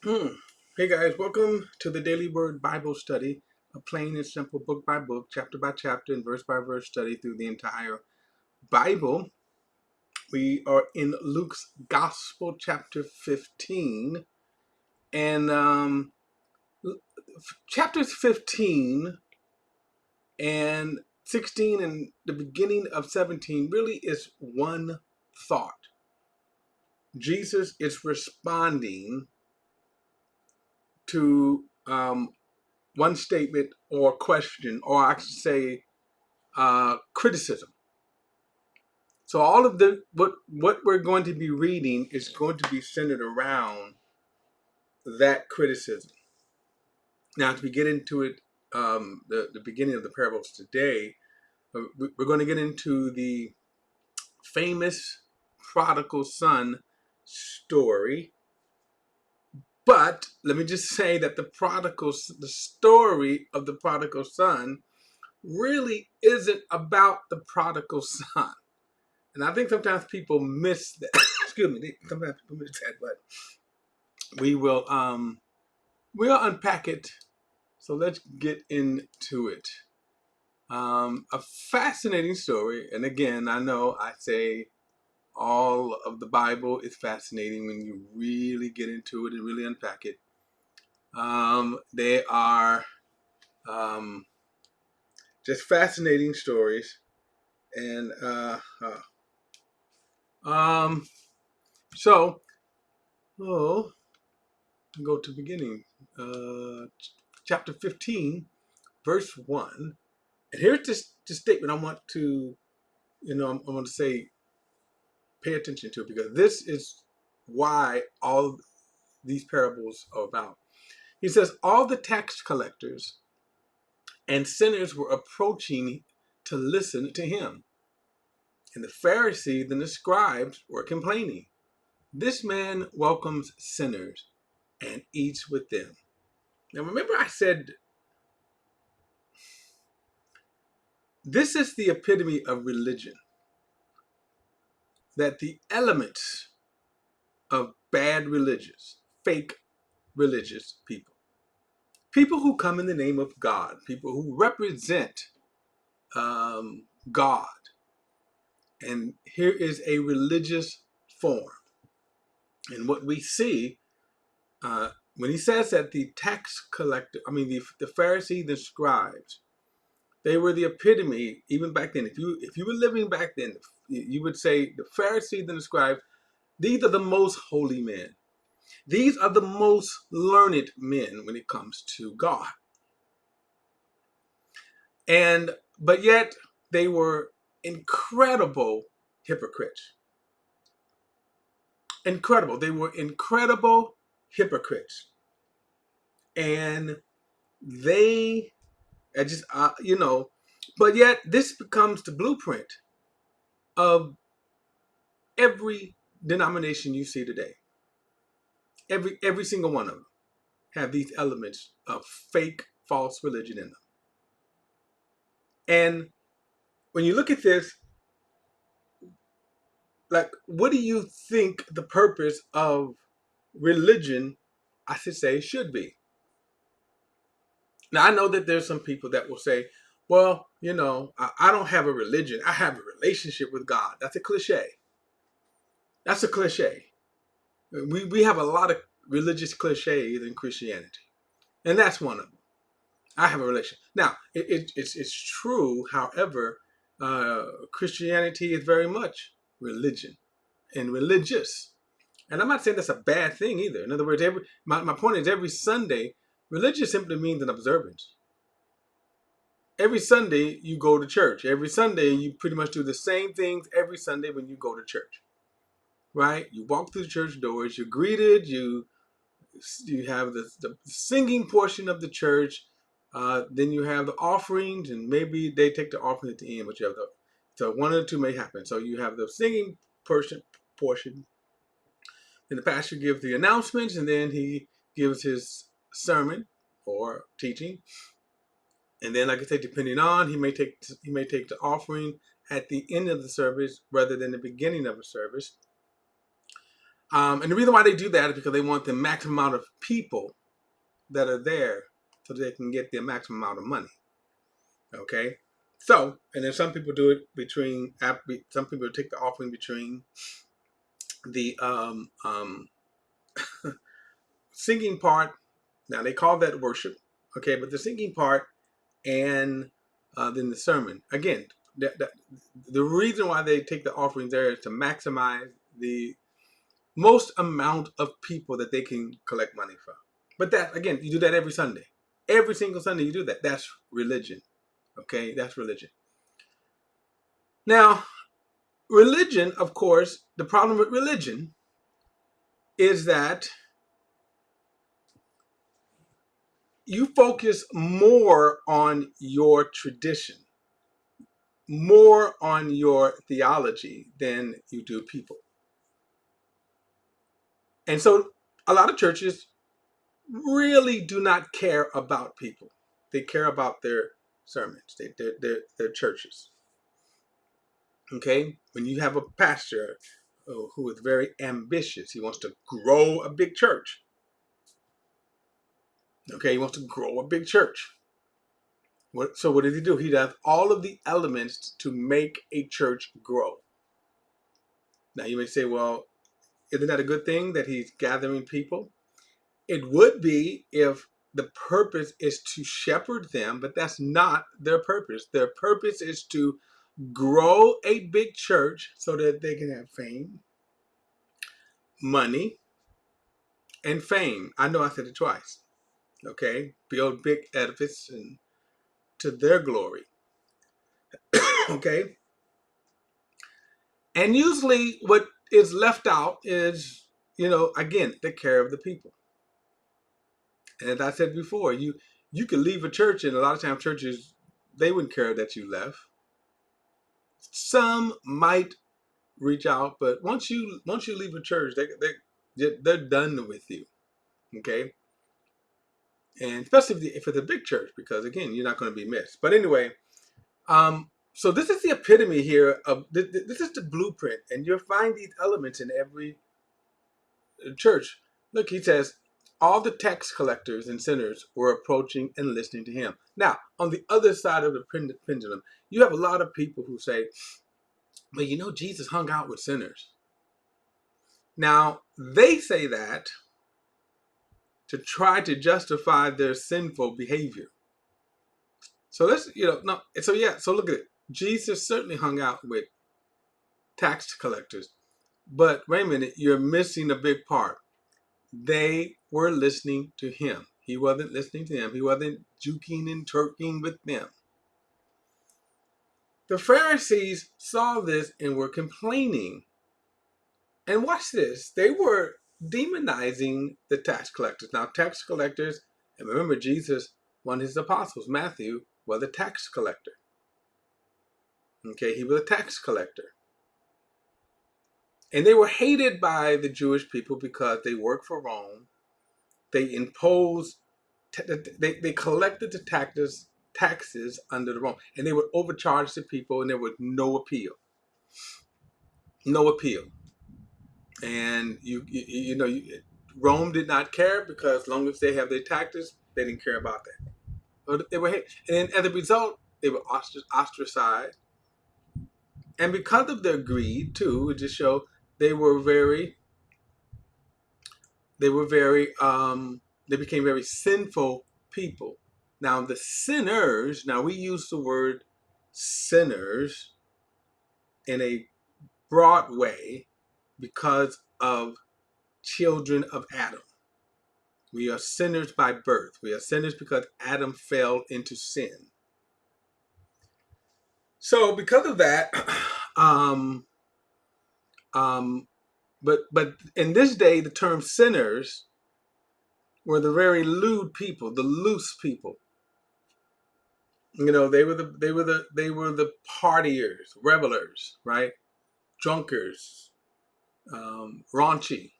Hmm. Hey guys, welcome to the Daily Word Bible Study, a plain and simple book by book, chapter by chapter, and verse by verse study through the entire Bible. We are in Luke's Gospel, chapter 15, and chapters 15 and 16 and the beginning of 17 really is one thought. Jesus is responding to one statement or question, or I should say criticism. So all of the what we're going to be reading is going to be centered around that criticism. Now, as we get into it, the beginning of the parables today, we're going to get into the famous prodigal son story. But let me just say that the story of the prodigal son really isn't about the prodigal son. And I think sometimes people miss that. Excuse me. Sometimes people miss that, but we will we'll unpack it. So let's get into it. A fascinating story, and again, I know I say all of the Bible is fascinating when you really get into it and really unpack it. They are just fascinating stories, and um, so oh. Go to beginning, chapter 15, verse 1. And here's this statement I want to, I want to say, pay attention to, because this is why all these parables are about. He says, all the tax collectors and sinners were approaching to listen to him. And the Pharisees and the scribes were complaining. This man welcomes sinners and eats with them. Now remember I said this is the epitome of religion. That the elements of bad religious, fake religious people who come in the name of God, people who represent God. And here is a religious form. And what we see when he says that the tax collector, the Pharisees, the scribes, they were the epitome even back then. If you were living back then, you would say the Pharisees and the scribes, these are the most holy men. These are the most learned men when it comes to God. But yet they were incredible hypocrites. Incredible. They were incredible hypocrites. And they I just but yet this becomes the blueprint of every denomination you see today. Every single one of them have these elements of fake, false religion in them. And when you look at this, like, what do you think the purpose of religion, I should say, should be? Now, I know that there's some people that will say, well, I don't have a religion. I have a relationship with God. That's a cliche. That's a cliche. We have a lot of religious cliches in Christianity. And that's one of them. I have a relationship. Now, it's true. However, Christianity is very much religion and religious. And I'm not saying that's a bad thing either. In other words, my point is every Sunday, religion simply means an observance. Every Sunday you go to church. Every Sunday you pretty much do the same things every Sunday when you go to church. Right? You walk through the church doors, you're greeted, you have the singing portion of the church, then you have the offerings, and maybe they take the offering at the end, but you have so one or two may happen. So you have the singing portion. Then the pastor gives the announcements, and then he gives his sermon or teaching. And then, like I said, depending on, he may take the offering at the end of the service rather than the beginning of the service. And the reason why they do that is because they want the maximum amount of people that are there so they can get the maximum amount of money. Okay? So, and then some people do it between, some people take the offering between the singing part. Now, they call that worship. Okay? But the singing part and then the sermon. Again, the reason why they take the offerings there is to maximize the most amount of people that they can collect money from. But that, again, you do that every Sunday. Every single Sunday you do that. That's religion. Okay? That's religion. Now, religion, of course, the problem with religion is that you focus more on your tradition, more on your theology than you do people. And so a lot of churches really do not care about people. They care about their sermons, their churches. Okay? When you have a pastor who is very ambitious, he wants to grow a big church. Okay? He wants to grow a big church. So what does he do? He does all of the elements to make a church grow. Now you may say, well, isn't that a good thing that he's gathering people? It would be if the purpose is to shepherd them, but that's not their purpose. Their purpose is to grow a big church so that they can have fame, money, and fame. I know I said it twice. Okay? Build big edifice and to their glory. Okay? And usually what is left out is, again, the care of the people. And as I said before, you could leave a church, and a lot of times churches, they wouldn't care that you left. Some might reach out, but once you leave a church, they're done with you. Okay? And especially if it's a big church, because again, you're not going to be missed. But anyway, so this is the epitome here of this is the blueprint, and you'll find these elements in every church. Look, he says, all the tax collectors and sinners were approaching and listening to him. Now, on the other side of the pendulum, you have a lot of people who say, well, Jesus hung out with sinners. Now, they say that to try to justify their sinful behavior. So let's, so look at it. Jesus certainly hung out with tax collectors. But wait a minute, you're missing a big part. They were listening to him. He wasn't listening to them. He wasn't juking and twerking with them. The Pharisees saw this and were complaining. And watch this. They were demonizing the tax collectors. Now, tax collectors, and remember Jesus, one of his apostles, Matthew, was a tax collector. Okay, he was a tax collector. And they were hated by the Jewish people because they worked for Rome. They imposed, they collected the taxes under the Rome. And they would overcharge the people, and there was no appeal. No appeal. And Rome did not care, because as long as they have their taxes, they didn't care about that. But they were hated. And as a result, they were ostracized. And because of their greed, too, it just showed they became very sinful people. Now, the sinners, we use the word sinners in a broad way because of children of Adam. We are sinners by birth. We are sinners because Adam fell into sin. So because of that, but in this day, the term sinners were the very lewd people, the loose people. They were the partiers, revelers, right? Drunkards, raunchy,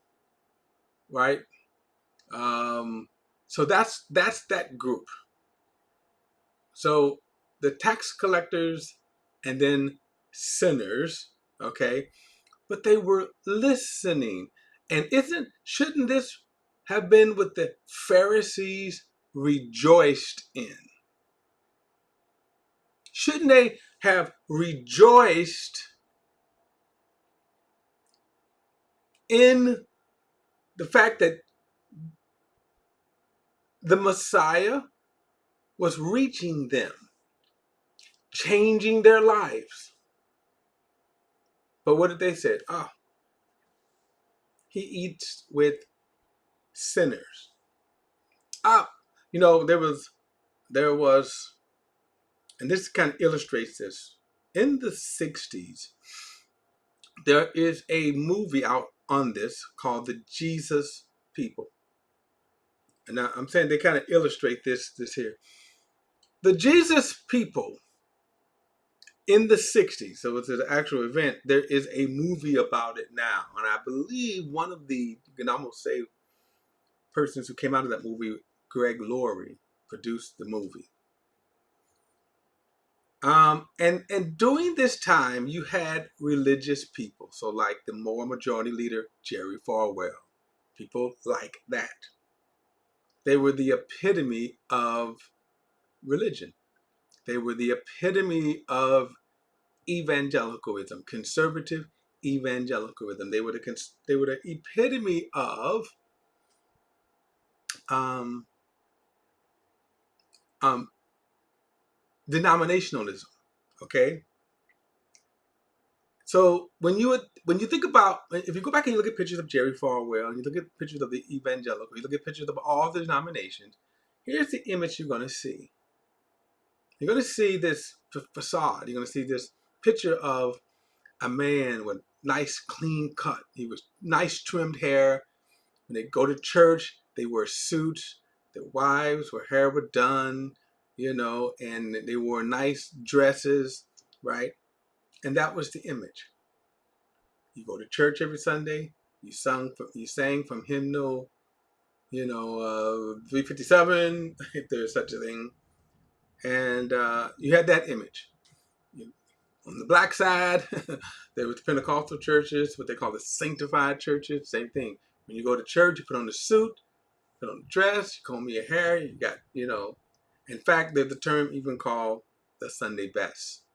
right? So that's that group. So the tax collectors and then sinners, okay? But they were listening. And shouldn't this have been what the Pharisees rejoiced in? Shouldn't they have rejoiced in the fact that the Messiah was reaching them, changing their lives? But what did they say? Oh, he eats with sinners. Ah, there was, and this kind of illustrates this. In the 60s, there is a movie out on this called The Jesus People. And now I'm saying they kind of illustrate this here. The Jesus People in the 60s, so it's an actual event, there is a movie about it now. And I believe one of the, you can almost say, persons who came out of that movie, Greg Laurie, produced the movie. And during this time, you had religious people. So like the Moore Majority Leader, Jerry Falwell, people like that. They were the epitome of religion. They were the epitome of evangelicalism, conservative evangelicalism. They were the epitome of um, denominationalism. Okay. So when you think about, if you go back and you look at pictures of Jerry Falwell, and you look at pictures of the evangelical, you look at pictures of all the denominations, here's the image you're going to see. You're going to see this facade. You're going to see this picture of a man with nice clean cut. He was nice trimmed hair. When they go to church, they wear suits. Their wives, their hair were done, and they wore nice dresses, right? And that was the image. You go to church every Sunday. You sang from hymnal, 357, if there's such a thing, and you had that image. On the black side, there was Pentecostal churches, what they call the sanctified churches. Same thing. When you go to church, you put on the suit, put on the dress, you comb your hair. You got, In fact, there's a term even called the Sunday best.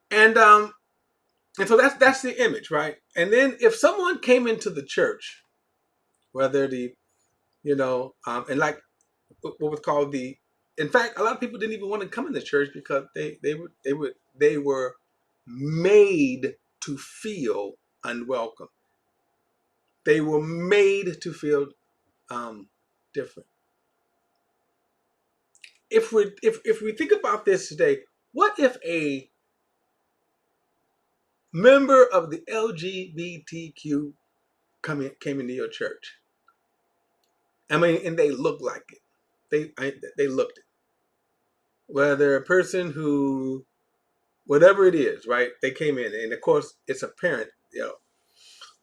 And so that's the image, right? And then if someone came into the church, whether and like what was called in fact, a lot of people didn't even want to come in the church because they were made to feel unwelcome. They were made to feel different. If we think about this today, what if a member of the LGBTQ came into your church? I mean, and they looked like it. They looked it. Whether a person who, whatever it is, right? They came in, and of course, it's apparent,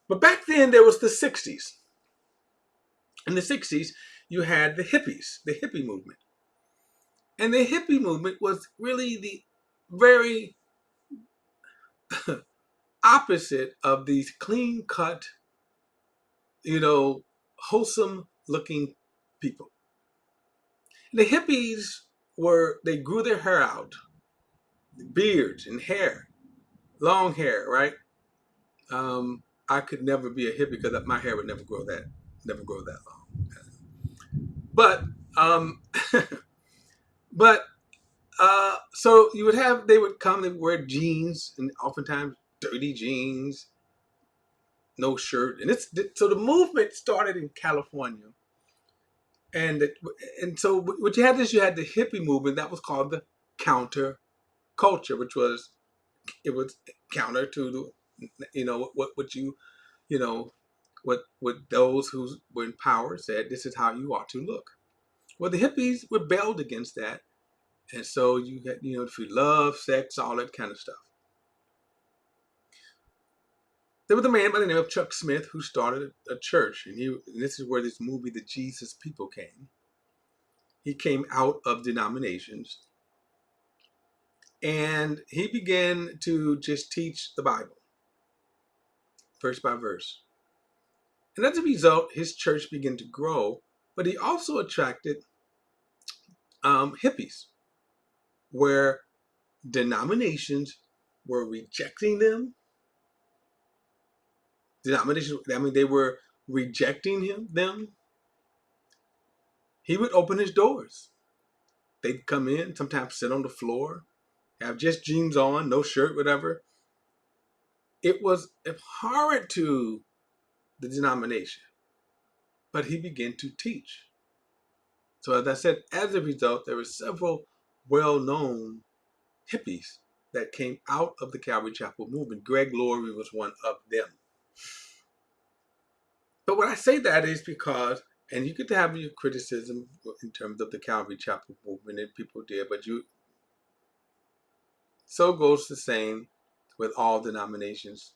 But back then, there was the 60s. In the 60s, you had the hippies, the hippie movement. And the hippie movement was really the very opposite of these clean-cut, wholesome-looking people. The hippies they grew their hair out, beards and hair, long hair, right? I could never be a hippie because my hair would never grow that long. But, so they would come, they would wear jeans, and oftentimes dirty jeans, no shirt. So the movement started in California. And so what you had is you had the hippie movement that was called the counter culture, which was, it was counter to what those who were in power said, this is how you ought to look. Well, the hippies rebelled against that. And so you had, free love, sex, all that kind of stuff. There was a man by the name of Chuck Smith who started a church. And this is where this movie, The Jesus People, came. He came out of denominations. And he began to just teach the Bible. verse by verse. And as a result, his church began to grow, but he also attracted hippies, where denominations were rejecting them. They were rejecting them. He would open his doors. They'd come in, sometimes sit on the floor, have just jeans on, no shirt, whatever. It was abhorrent to the denomination, but he began to teach. So as I said, as a result, there were several well-known hippies that came out of the Calvary Chapel movement. Greg Laurie was one of them. But when I say that is because, and you could have your criticism in terms of the Calvary Chapel movement, and people did, but so goes the same with all denominations.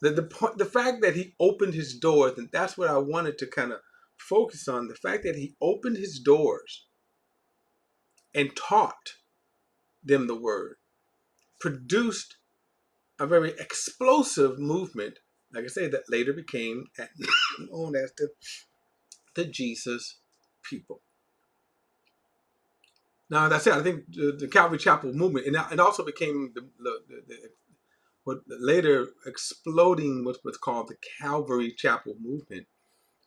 The fact that he opened his doors, and that's what I wanted to kind of focus on, the fact that he opened his doors and taught them the word, produced a very explosive movement, like I say, that later became known as the Jesus people. Now, as I said, I think the Calvary Chapel movement, and it also became what later exploding what's called the Calvary Chapel movement.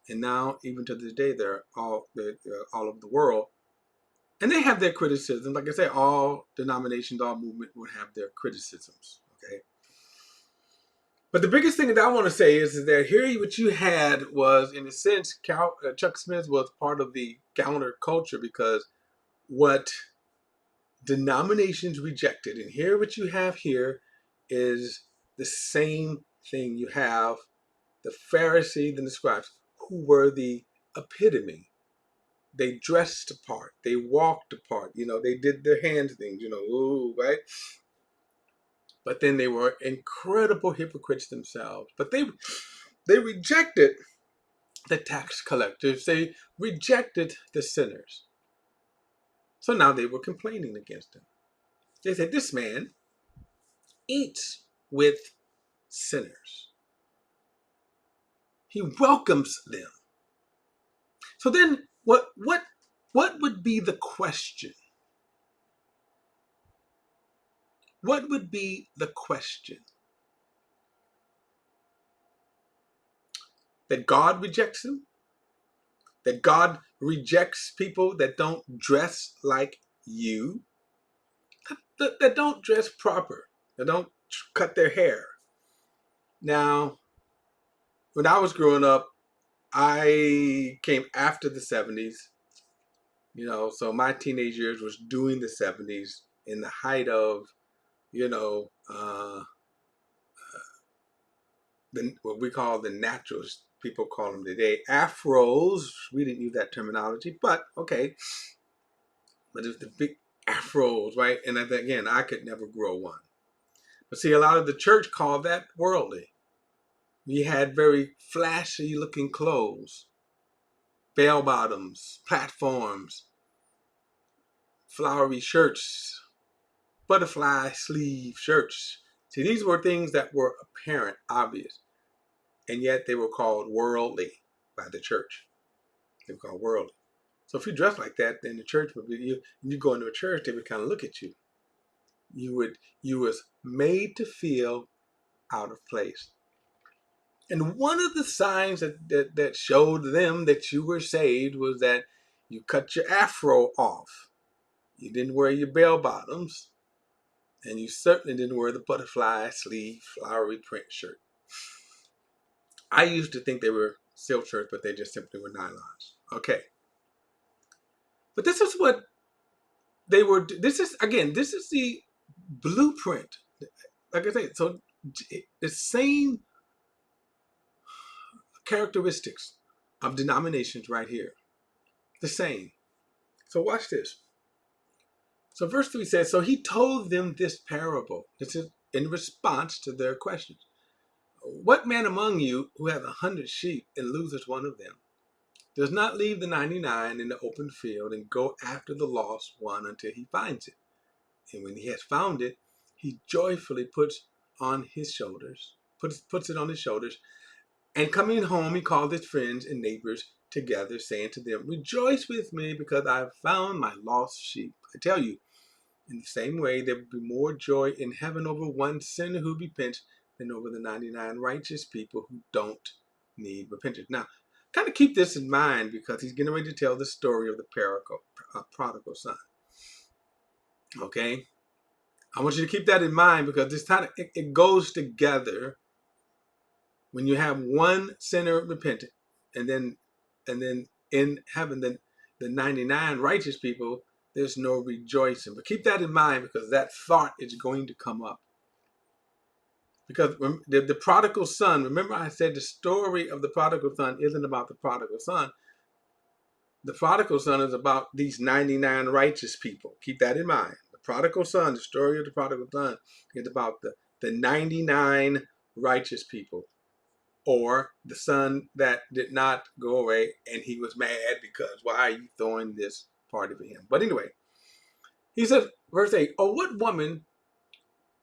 And now, even to this day, they're all over the world. And they have their criticisms. Like I say, all denominations, all movement will have their criticisms. Okay. But the biggest thing that I want to say is that here what you had was, in a sense, Chuck Smith was part of the counterculture, because what denominations rejected, and here what you have here is the same thing. You have the Pharisees and the scribes, who were the epitome. They dressed apart. They walked apart. They did their hand things, ooh, right? But then they were incredible hypocrites themselves. But they rejected the tax collectors. They rejected the sinners. So now they were complaining against him. They said, this man eats with sinners. He welcomes them. So then what would be the question? What would be the question? That God rejects him? That God rejects people that don't dress like you? That don't dress proper? That don't cut their hair? Now, when I was growing up, I came after the 70s. So my teenage years was during the 70s, in the height of, what we call the naturals. People call them today afros. We didn't use that terminology, but okay. But it's the big afros, right? And again, I could never grow one. But see, a lot of the church called that worldly. We had very flashy looking clothes, bell bottoms, platforms, flowery shirts, butterfly sleeve shirts. See, these were things that were apparent, obvious, and yet they were called worldly by the church. They were called worldly. So if you dress like that, then the church would be you. When you go into a church, they would kind of look at you. You was made to feel out of place. And one of the signs that showed them that you were saved was that you cut your afro off. You didn't wear your bell bottoms, and you certainly didn't wear the butterfly sleeve flowery print shirt. I used to think they were silk shirts, but they just simply were nylons. Okay. But this is what they were. This is the blueprint. Like I said, so the same characteristics of denominations right here. The same. So watch this. So verse 3 says, so he told them this parable. This is in response to their questions. What man among you who has 100 sheep and loses one of them does not leave the 99 in the open field and go after the lost one until he finds it? And when he has found it, he joyfully puts on his shoulders puts it on his shoulders. And coming home, he called his friends and neighbors together, saying to them, "Rejoice with me, because I have found my lost sheep." I tell you, in the same way, there will be more joy in heaven over one sinner who repents than over the 99 righteous people who don't need repentance. Now, kind of keep this in mind, because he's getting ready to tell the story of the prodigal son. Okay? I want you to keep that in mind, because this time it goes together. When you have one sinner repentant, and then in heaven, then the 99 righteous people, there's no rejoicing. But keep that in mind, because that thought is going to come up. Because the prodigal son, remember I said the story of the prodigal son isn't about the prodigal son. The prodigal son is about these 99 righteous people. Keep that in mind. The prodigal son, the story of the prodigal son, is about the 99 righteous people. Or the son that did not go away, and he was mad because, why are you throwing this party for him? But anyway, he says, verse 8, "Oh, what woman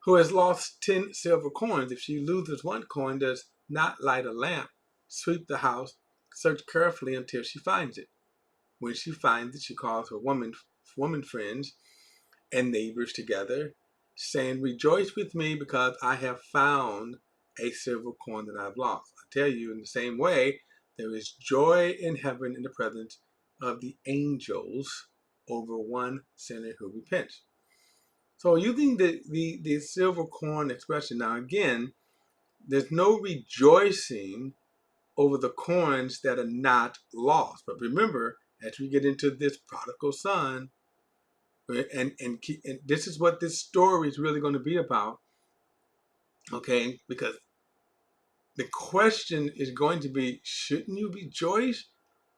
who has lost 10 silver coins, if she loses one coin, does not light a lamp, sweep the house, search carefully until she finds it? When she finds it, she calls her woman friends and neighbors together, saying, 'Rejoice with me, because I have found a silver coin that I've lost.' I tell you, in the same way, there is joy in heaven in the presence of the angels over one sinner who repents." So using the silver coin expression, now again, there's no rejoicing over the coins that are not lost. But remember, as we get into this prodigal son, and this is what this story is really going to be about, okay? Because the question is going to be, shouldn't you rejoice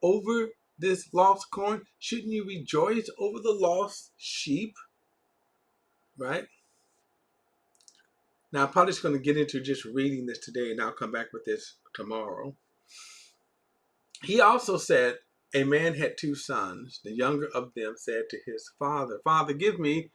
over this lost coin? Shouldn't you rejoice over the lost sheep? Right? Now, I'm probably just going to get into just reading this today, and I'll come back with this tomorrow. He also said, a man had 2 sons. The younger of them said to his father, "Father, give me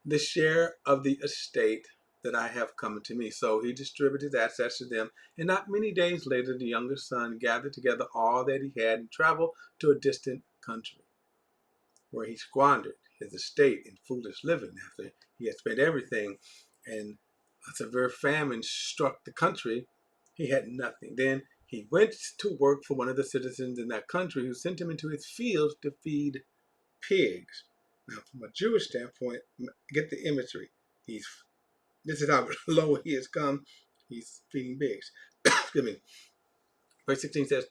the share of the estate that I have come to me." So he distributed his assets to them. And not many days later, the younger son gathered together all that he had and traveled to a distant country, where he squandered his estate in foolish living. After he had spent everything, and a severe famine struck the country, he had nothing. Then he went to work for one of the citizens in that country, who sent him into his fields to feed pigs. Now, from a Jewish standpoint, get the imagery. This is how low he has come. He's feeding pigs. Excuse me. Verse 16 says,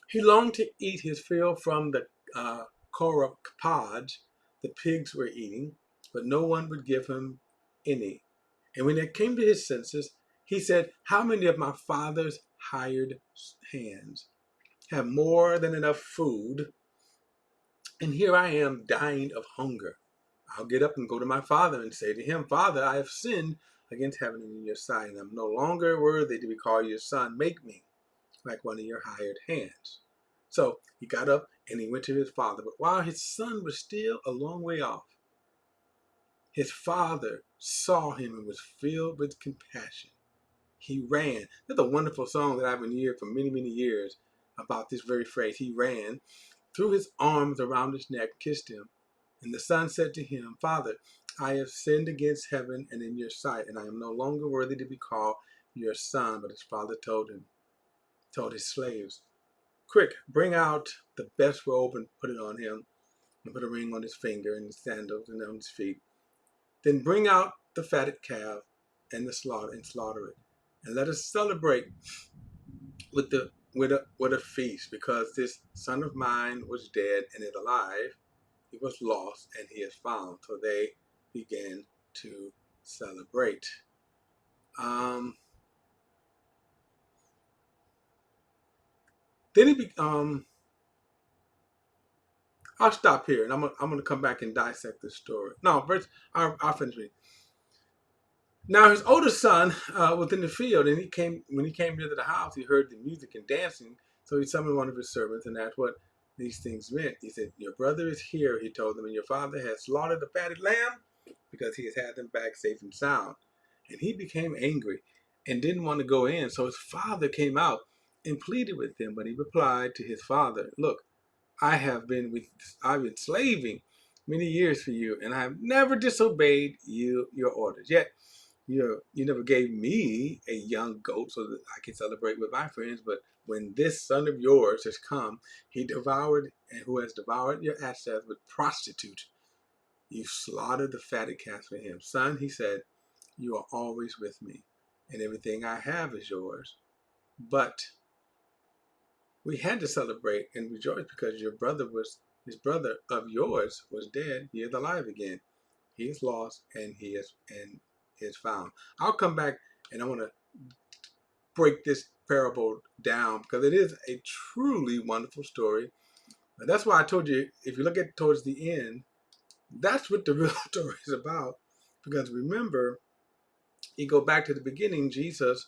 "He longed to eat his fill from the corrupt pods the pigs were eating, but no one would give him any. And when it came to his senses, he said, 'How many of my father's hired hands have more than enough food, and here I am dying of hunger? I'll get up and go to my father and say to him, Father, I have sinned against heaven and in your sight, and I'm no longer worthy to be called your son. Make me like one of your hired hands.' So he got up and he went to his father. But while his son was still a long way off, his father saw him and was filled with compassion. He ran." That's a wonderful song that I've been hearing for many, many years about this very phrase. He ran, threw his arms around his neck, kissed him. And the son said to him, "Father, I have sinned against heaven and in your sight, and I am no longer worthy to be called your son." But his father told his slaves, "Quick, bring out the best robe and put it on him, and put a ring on his finger and his sandals and on his feet. Then bring out the fatted calf and slaughter it, and let us celebrate with a feast, because this son of mine was dead and is alive. He was lost and he is found." So they began to celebrate. Then I'll stop here, and I'm gonna come back and dissect this story. No, first I'll finish reading. Now his oldest son was in the field, and when he came near to the house, he heard the music and dancing. So he summoned one of his servants and asked what these things meant. He said, "Your brother is here," he told them, "and your father has slaughtered the fatted lamb, because he has had them back safe and sound." And he became angry and didn't want to go in. So his father came out and pleaded with him, but he replied to his father, look, I've been slaving many years for you, and I have never disobeyed your orders. Yet you never gave me a young goat so that I can celebrate with my friends. But when this son of yours has come, who has devoured your assets with prostitute, you slaughtered the fatted calves for him. Son, he said, you are always with me, and everything I have is yours. But we had to celebrate and rejoice because his brother of yours was dead. He is alive again. He is lost and he is found. I'll come back and I want to break this parable down because it is a truly wonderful story. And that's why I told you, if you look at towards the end, that's what the real story is about. Because remember, you go back to the beginning, Jesus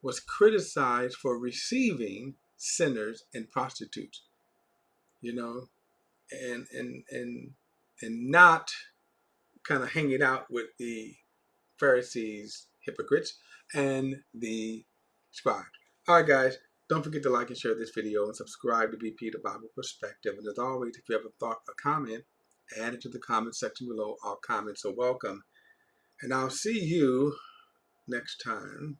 was criticized for receiving sinners and prostitutes, you know, and not kind of hanging out with the Pharisees, hypocrites, and the scribes. All right, guys, don't forget to like and share this video and subscribe to BP the Bible Perspective. And as always, if you have a thought or comment, add it to the comment section below. All comments are welcome. And I'll see you next time.